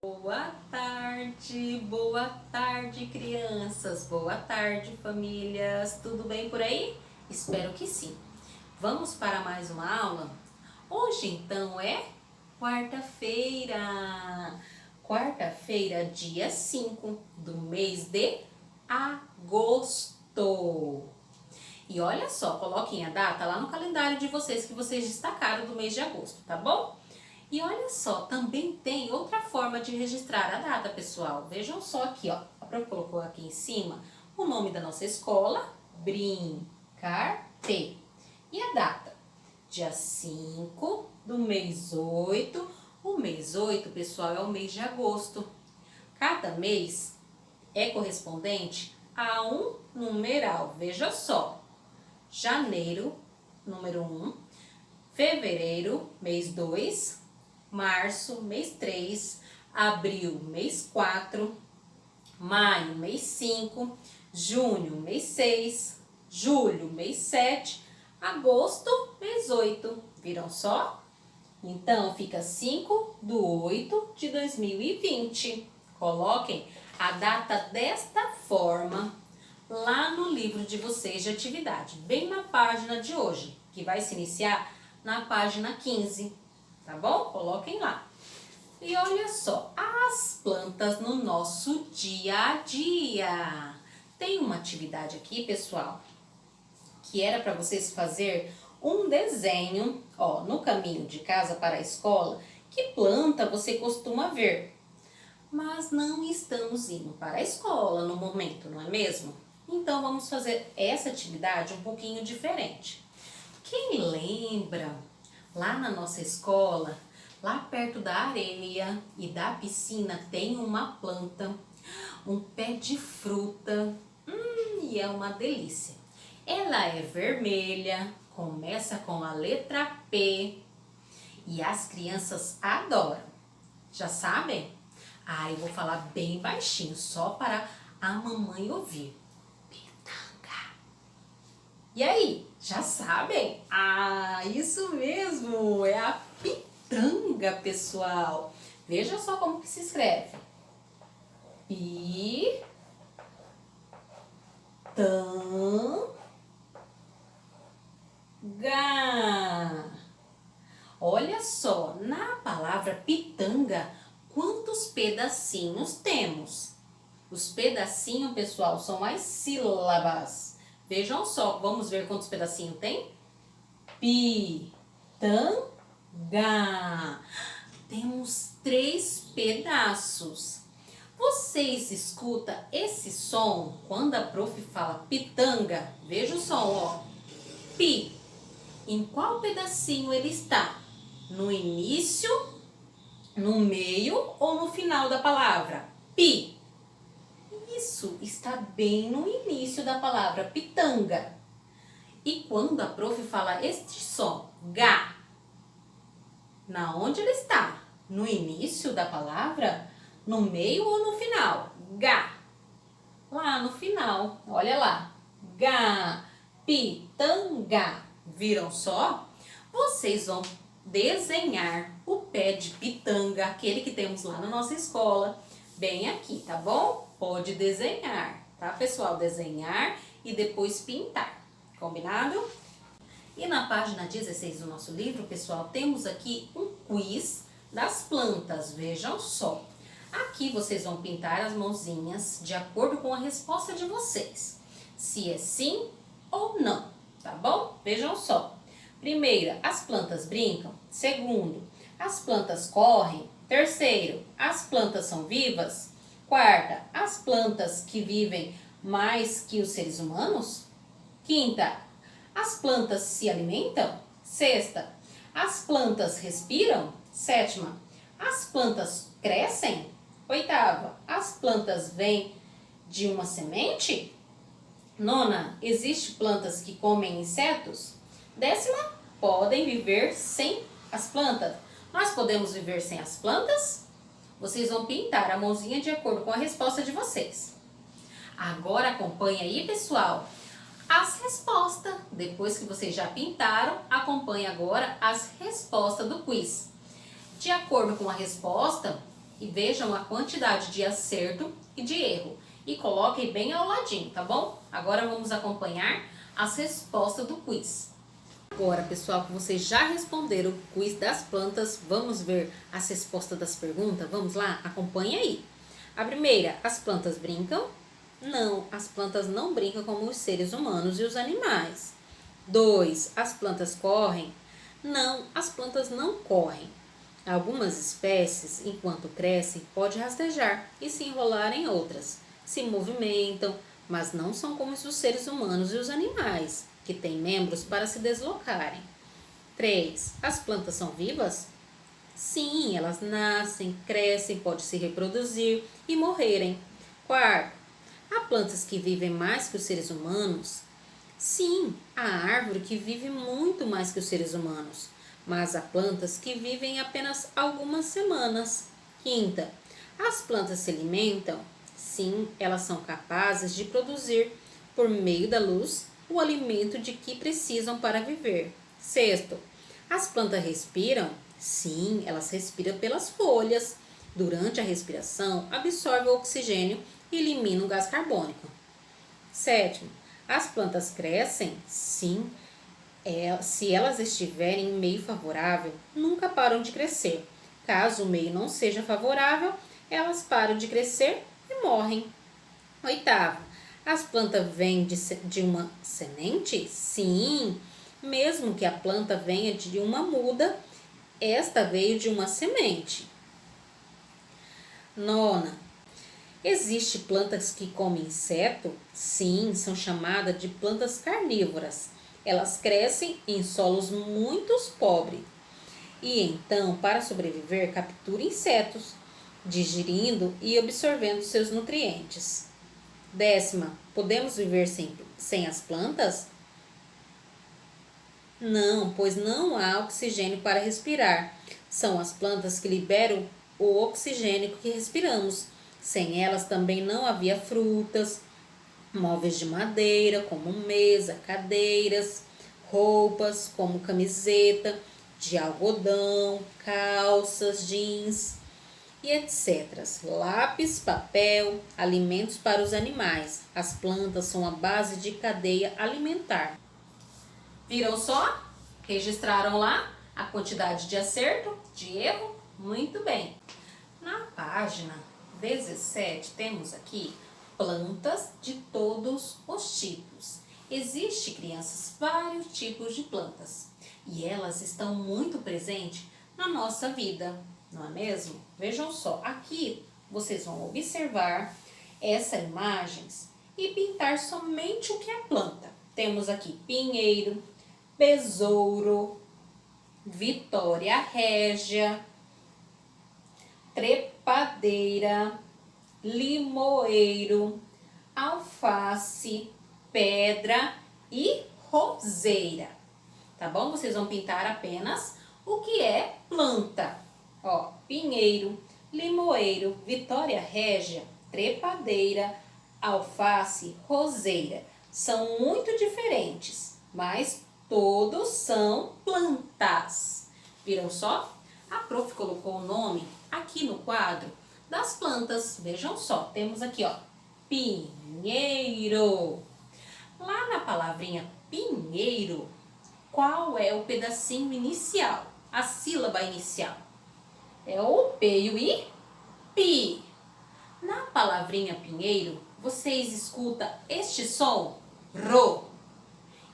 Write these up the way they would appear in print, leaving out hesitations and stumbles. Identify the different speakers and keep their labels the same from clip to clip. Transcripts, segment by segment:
Speaker 1: Boa tarde, crianças, boa tarde, famílias, tudo bem por aí? Espero que sim. Vamos para mais uma aula? Hoje então é quarta-feira, dia 5 do mês de agosto. E olha só, coloquem a data lá no calendário de vocês que vocês destacaram do mês de agosto, tá bom? E olha só, também tem outra forma de registrar a data, pessoal. Vejam só aqui, ó. A prof colocou aqui em cima o nome da nossa escola, Brincar-te. E a data? Dia 5 do mês 8. O mês 8, pessoal, é o mês de agosto. Cada mês é correspondente a um numeral. Veja só. Janeiro, número 1. Fevereiro, mês 2. Março, mês 3, abril, mês 4, maio, mês 5, junho, mês 6, julho, mês 7, agosto, mês 8. Viram só? Então, fica 5 do 8 de 2020. Coloquem a data desta forma lá no livro de vocês de atividade, bem na página de hoje, que vai se iniciar na página 15. Tá bom? Coloquem lá. E olha só, as plantas no nosso dia a dia. Tem uma atividade aqui, pessoal, que era para vocês fazer um desenho, ó, no caminho de casa para a escola, que planta você costuma ver. Mas não estamos indo para a escola no momento, não é mesmo? Então vamos fazer essa atividade um pouquinho diferente. Quem lembra lá na nossa escola, lá perto da areia e da piscina, tem uma planta, um pé de fruta, e é uma delícia. Ela é vermelha, começa com a letra P e as crianças adoram. Já sabem? Eu vou falar bem baixinho, só para a mamãe ouvir. Pitanga. E aí, já sabem? Isso mesmo, é a pitanga, pessoal. Veja só como que se escreve. Pitanga. Olha só, na palavra pitanga, quantos pedacinhos temos? Os pedacinhos, pessoal, são as sílabas. Vejam só, vamos ver quantos pedacinhos tem? Pitanga. Temos 3 pedaços. Vocês escutam esse som quando a prof fala pitanga? Veja o som, ó. Pi. Em qual pedacinho ele está? No início, no meio ou no final da palavra? Pi. Isso, está bem no início da palavra pitanga. E quando a prof fala este som, Gá, na onde ele está? No início da palavra? No meio ou no final? Gá. Lá no final, olha lá. Gá, pitanga. Viram só? Vocês vão desenhar o pé de pitanga, aquele que temos lá na nossa escola, bem aqui, tá bom? Pode desenhar, tá, pessoal? Desenhar e depois pintar, combinado? E na página 16 do nosso livro, pessoal, temos aqui um quiz das plantas, vejam só. Aqui vocês vão pintar as mãozinhas de acordo com a resposta de vocês, se é sim ou não, tá bom? Vejam só. Primeira, as plantas brincam. Segundo, as plantas correm. Terceiro, as plantas são vivas. Quarta, as plantas que vivem mais que os seres humanos. Quinta, as plantas se alimentam. Sexta, as plantas respiram. Sétima, as plantas crescem. Oitava, as plantas vêm de uma semente. Nona, existem plantas que comem insetos. Décima, podem viver sem as plantas. Nós podemos viver sem as plantas? Vocês vão pintar a mãozinha de acordo com a resposta de vocês. Agora acompanha aí, pessoal, as respostas. Depois que vocês já pintaram, acompanhe agora as respostas do quiz. De acordo com a resposta, e vejam a quantidade de acerto e de erro. E coloquem bem ao ladinho, tá bom? Agora vamos acompanhar as respostas do quiz. Agora, pessoal, que vocês já responderam o quiz das plantas, vamos ver as respostas das perguntas? Vamos lá? Acompanhe aí. A primeira, as plantas brincam? Não, as plantas não brincam como os seres humanos e os animais. 2, as plantas correm? Não, as plantas não correm. Algumas espécies, enquanto crescem, podem rastejar e se enrolar em outras. Se movimentam, mas não são como os seres humanos e os animais, que têm membros para se deslocarem. 3. As plantas são vivas? Sim, elas nascem, crescem, podem se reproduzir e morrerem. 4. Há plantas que vivem mais que os seres humanos? Sim, há árvore que vive muito mais que os seres humanos, mas há plantas que vivem apenas algumas semanas. 5. As plantas se alimentam? Sim, elas são capazes de produzir, por meio da luz, o alimento de que precisam para viver. 6. As plantas respiram? Sim, elas respiram pelas folhas. Durante a respiração, absorvem o oxigênio e eliminam o gás carbônico. 7. As plantas crescem? Sim. Se elas estiverem em meio favorável, nunca param de crescer. Caso o meio não seja favorável, elas param de crescer e morrem. 8. As plantas vêm de uma semente? Sim. Mesmo que a planta venha de uma muda, esta veio de uma semente. 9. Existem plantas que comem inseto? Sim, são chamadas de plantas carnívoras. Elas crescem em solos muito pobres e então, para sobreviver, capturam insetos, digerindo e absorvendo seus nutrientes. 10. Podemos viver sem as plantas? Não, pois não há oxigênio para respirar. São as plantas que liberam o oxigênio que respiramos. Sem elas também não havia frutas, móveis de madeira, como mesa, cadeiras, roupas, como camiseta, de algodão, calças, jeans e etc. Lápis, papel, alimentos para os animais. As plantas são a base de cadeia alimentar. Viram só? Registraram lá a quantidade de acerto, de erro? Muito bem. Na página 17 temos aqui plantas de todos os tipos. Existem, crianças, vários tipos de plantas e elas estão muito presentes na nossa vida, não é mesmo? Vejam só, aqui vocês vão observar essas imagens e pintar somente o que é planta. Temos aqui pinheiro, besouro, vitória régia, trepadeira, limoeiro, alface, pedra e roseira. Tá bom? Vocês vão pintar apenas o que é planta. Ó, pinheiro, limoeiro, vitória régia, trepadeira, alface, roseira. São muito diferentes, mas todos são plantas. Viram só? A prof colocou o nome aqui no quadro das plantas. Vejam só, temos aqui, ó, pinheiro. Lá na palavrinha pinheiro, qual é o pedacinho inicial? A sílaba inicial? É o P e o I, pi. Na palavrinha pinheiro, vocês escutam este som? Ro.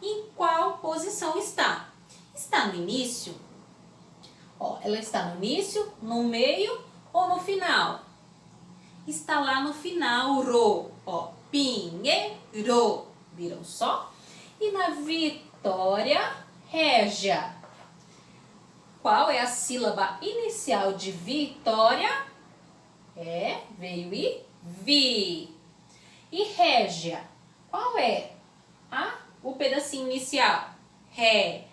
Speaker 1: Em qual posição está? Está no início? Ó, ela está no início, no meio ou no final? Está lá no final, ro. Ó, pinheiro. Viram só? E na vitória régia, qual é a sílaba inicial de vitória? Veio e vi. E régia, qual é o pedacinho inicial? Ré.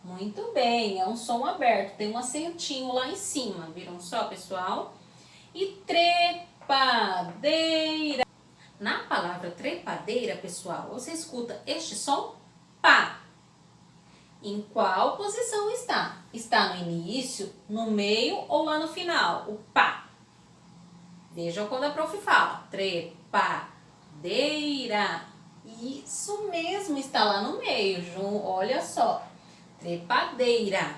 Speaker 1: Muito bem, é um som aberto, tem um acentinho lá em cima, viram só, pessoal? E trepadeira. Na palavra trepadeira, pessoal, você escuta este som? Pá. Em qual posição está? Está no início, no meio ou lá no final? O pá. Vejam quando a prof fala. Trepadeira. Isso mesmo, está lá no meio, olha só. Trepadeira.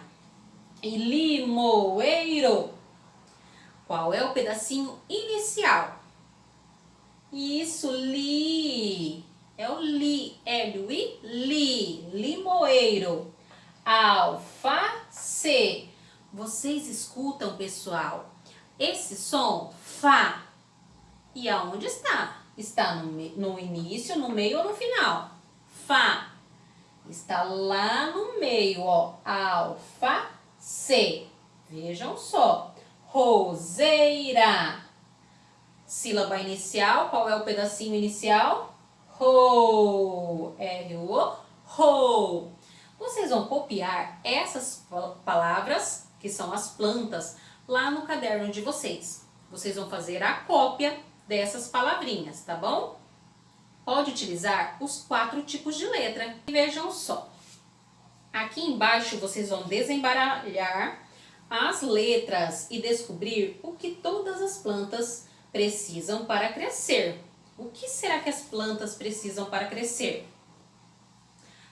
Speaker 1: E limoeiro. Qual é o pedacinho inicial? Isso, li. É o li, L-I, li, limoeiro. Alface. Vocês escutam, pessoal, esse som, fá. E aonde está? Está no início, no meio ou no final? Fá. Está lá no meio, ó. Alface. Vejam só. Roseira. Sílaba inicial, qual é o pedacinho inicial? Ro. R-O. Ro. Vocês vão copiar essas palavras, que são as plantas, lá no caderno de vocês. Vocês vão fazer a cópia dessas palavrinhas, tá bom? Pode utilizar os 4 tipos de letra. E vejam só. Aqui embaixo vocês vão desembaralhar as letras e descobrir o que todas as plantas precisam para crescer. O que será que as plantas precisam para crescer?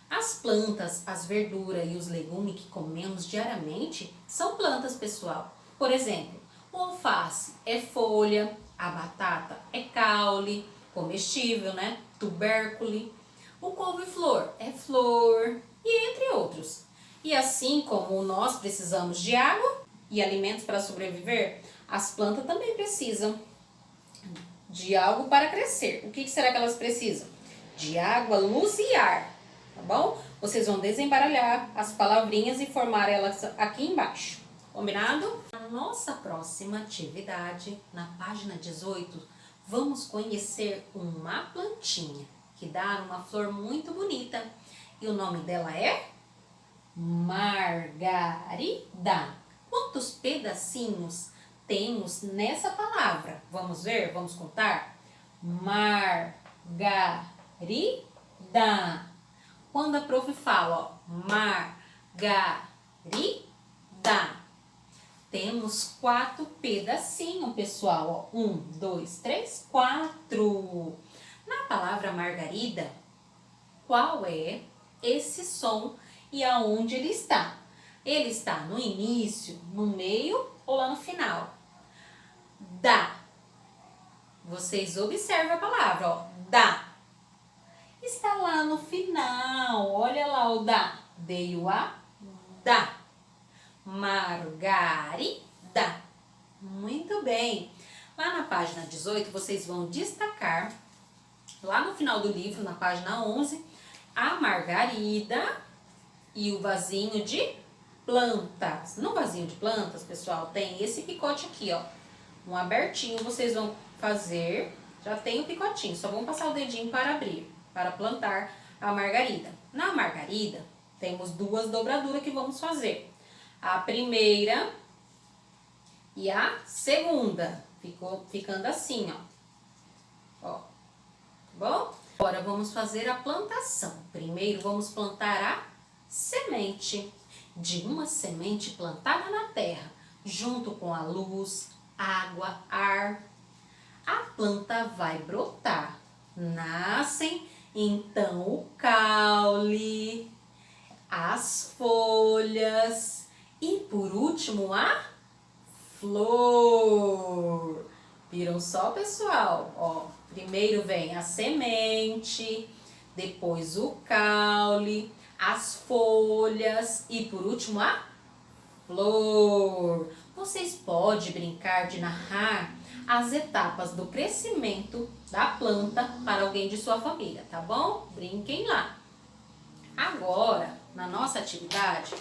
Speaker 1: As plantas, as verduras e os legumes que comemos diariamente são plantas, pessoal. Por exemplo, o alface é folha, a batata é caule, comestível, né? Tubérculo. O couve-flor é flor e entre outros. E assim como nós precisamos de água e alimentos para sobreviver, as plantas também precisam de algo para crescer. O que será que elas precisam? De água, luz e ar, tá bom? Vocês vão desembaralhar as palavrinhas e formar elas aqui embaixo, combinado? Na nossa próxima atividade, na página 18, vamos conhecer uma plantinha que dá uma flor muito bonita. E o nome dela é Margarida. Quantos pedacinhos temos nessa palavra? Vamos ver? Vamos contar? Margarida. Quando a prof fala, ó, Margarida, temos 4 pedacinhos, pessoal. Ó. 1, 2, 3, 4. Na palavra Margarida, qual é esse som e aonde ele está? Ele está no início, no meio ou lá no final? Dá. Vocês observam a palavra, ó. Dá. Está lá no final. Olha lá o dá. Dei o a. Dá. Margarida. Muito bem. Lá na página 18, vocês vão destacar, lá no final do livro, na página 11, a margarida e o vasinho de plantas. No vasinho de plantas, pessoal, tem esse picote aqui, ó. Um abertinho, vocês vão fazer, já tem o picotinho, só vão passar o dedinho para abrir, para plantar a margarida. Na margarida, temos 2 dobraduras que vamos fazer. A primeira e a segunda. Ficando assim, ó. Tá bom? Agora vamos fazer a plantação. Primeiro vamos plantar a semente. De uma semente plantada na terra, junto com a luz, água, ar, a planta vai brotar. Nascem então o caule, as folhas e por último a flor. Viram só, pessoal? Ó, primeiro vem a semente, depois o caule, as folhas e por último a flor. Vocês podem brincar de narrar as etapas do crescimento da planta para alguém de sua família, tá bom? Brinquem lá. Agora, na nossa atividade,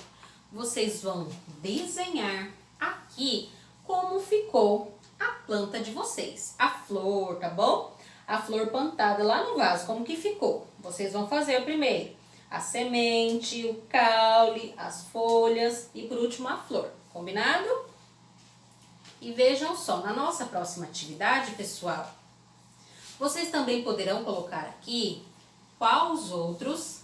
Speaker 1: vocês vão desenhar aqui como ficou a planta de vocês. A flor, tá bom? A flor plantada lá no vaso, como que ficou? Vocês vão fazer primeiro a semente, o caule, as folhas e por último a flor. Combinado? E vejam só, na nossa próxima atividade, pessoal, vocês também poderão colocar aqui quais os outros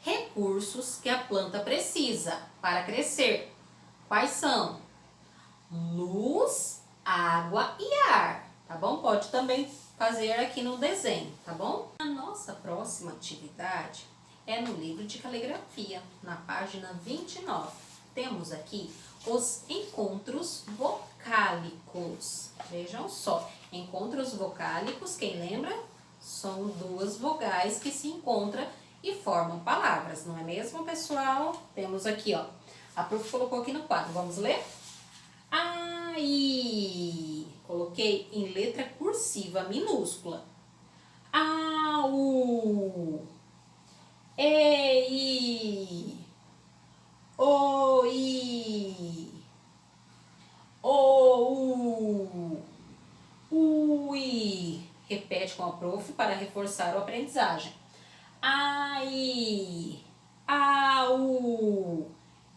Speaker 1: recursos que a planta precisa para crescer. Quais são? Luz, água e ar. tá bom? Pode também fazer aqui no desenho, tá bom? A nossa próxima atividade é no livro de caligrafia, na página 29. Temos aqui os encontros vocálicos. Vejam só, encontros vocálicos, quem lembra? São duas vogais que se encontram e formam palavras, não é mesmo, pessoal? Temos aqui, ó, a prof colocou aqui no quadro, vamos ler? Ai, coloquei em letra cursiva minúscula. Au, ei, oi, ou, ui. Repete com a prof para reforçar a aprendizagem. Ai, au,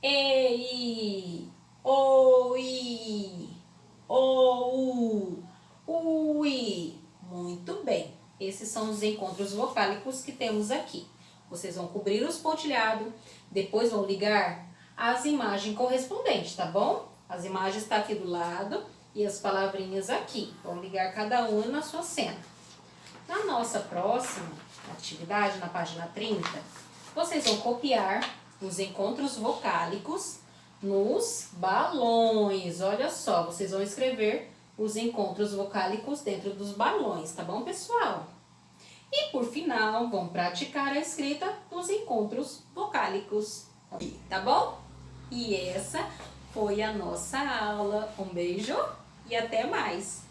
Speaker 1: ei, oi, ou, ui. Muito bem. Esses são os encontros vocálicos que temos aqui. Vocês vão cobrir os pontilhados, depois vão ligar as imagens correspondentes, tá bom? As imagens estão aqui do lado e as palavrinhas aqui. Vão ligar cada uma na sua cena. Na nossa próxima atividade, na página 30, vocês vão copiar os encontros vocálicos nos balões. Olha só, vocês vão escrever os encontros vocálicos dentro dos balões, tá bom, pessoal? E por final, vão praticar a escrita dos encontros vocálicos, tá bom? E essa foi a nossa aula. Um beijo e até mais!